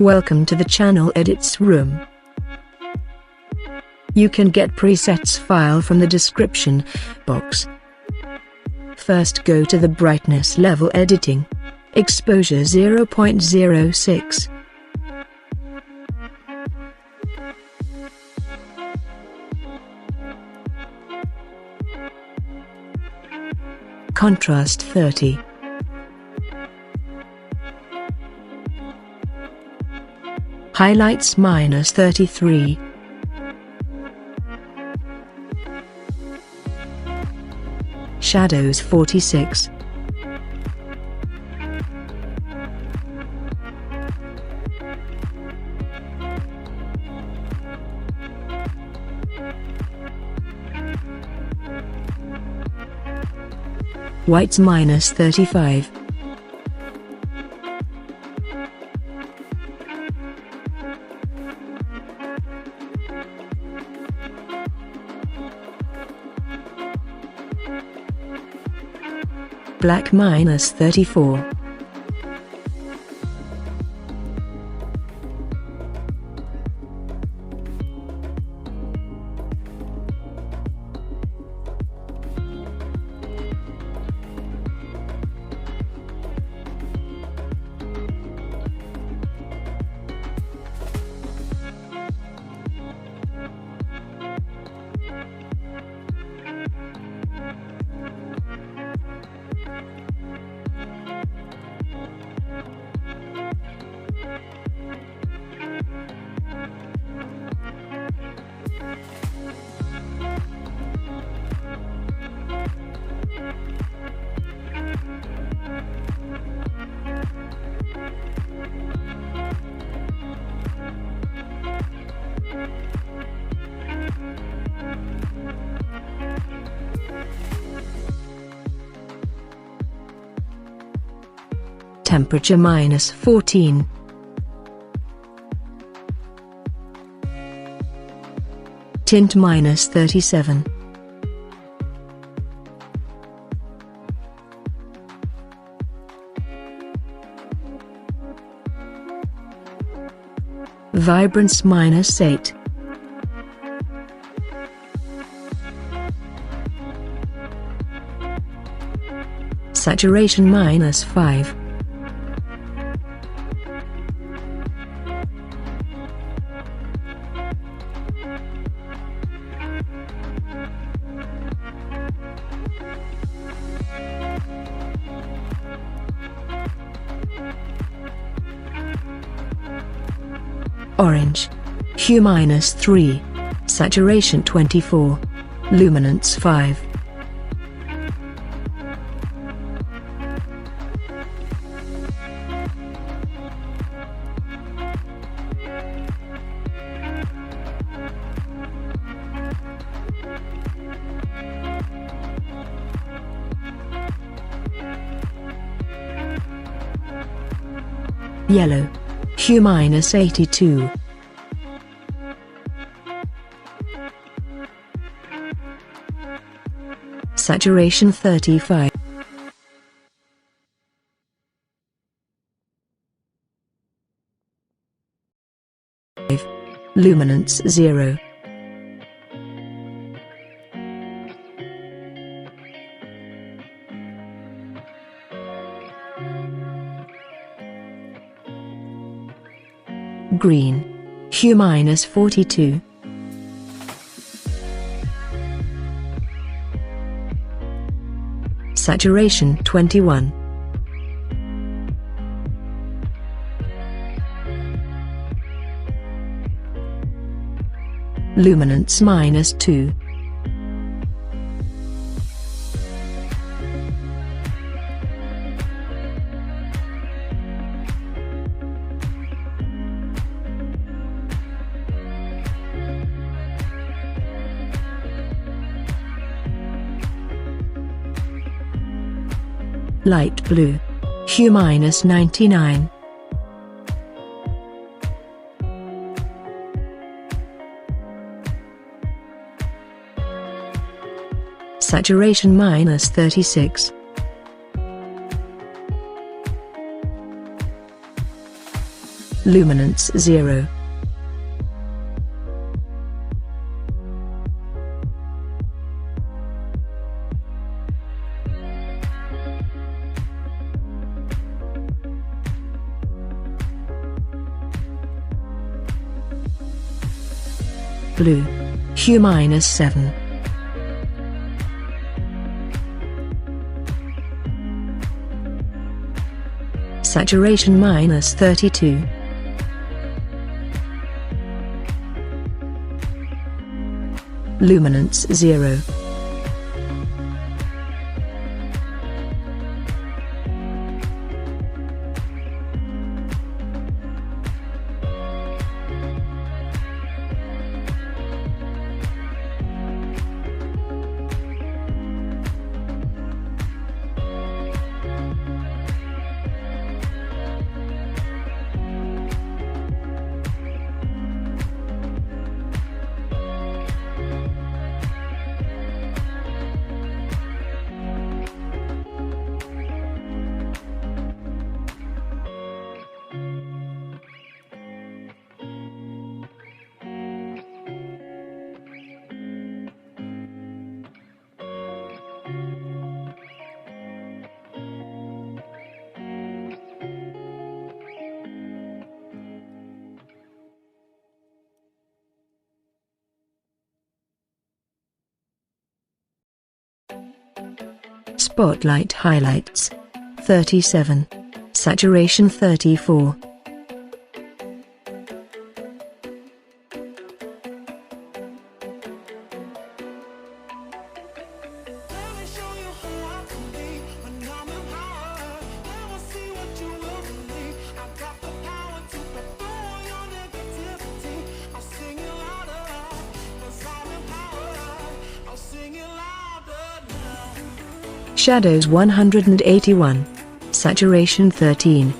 Welcome to the channel Edits Room. You can get presets file from the description box. First go to the brightness level editing. Exposure 0.06. Contrast 30. Highlights -33. Shadows 46. Whites -35. Black -34. Temperature -14. Tint -37. Vibrance -8. Saturation -5. Orange. Hue -3. Saturation 24. Luminance 5. Yellow. Hue -82. Saturation 35. Luminance 0. Green. Hue -42. Saturation 21. Luminance -2. Light blue. Hue -99. Saturation -36. Luminance 0. Blue. Hue -7. Saturation -32. Luminance 0. Spotlight highlights 37. Saturation 34. Shadows 181. Saturation 13.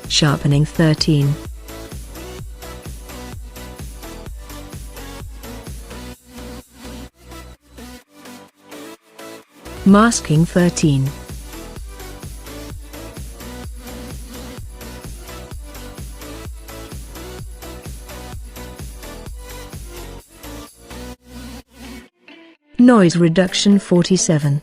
Sharpening 13. Masking 13. Noise reduction 47.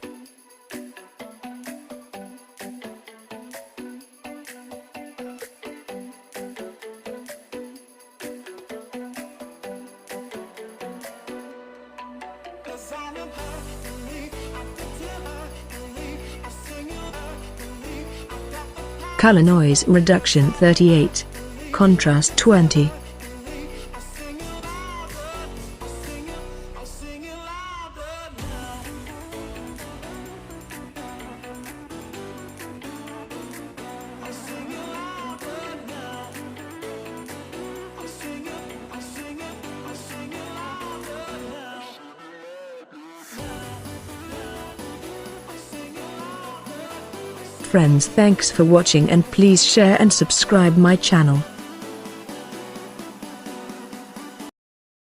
Color noise reduction 38. Contrast 20. Friends, thanks for watching and please share and subscribe my channel.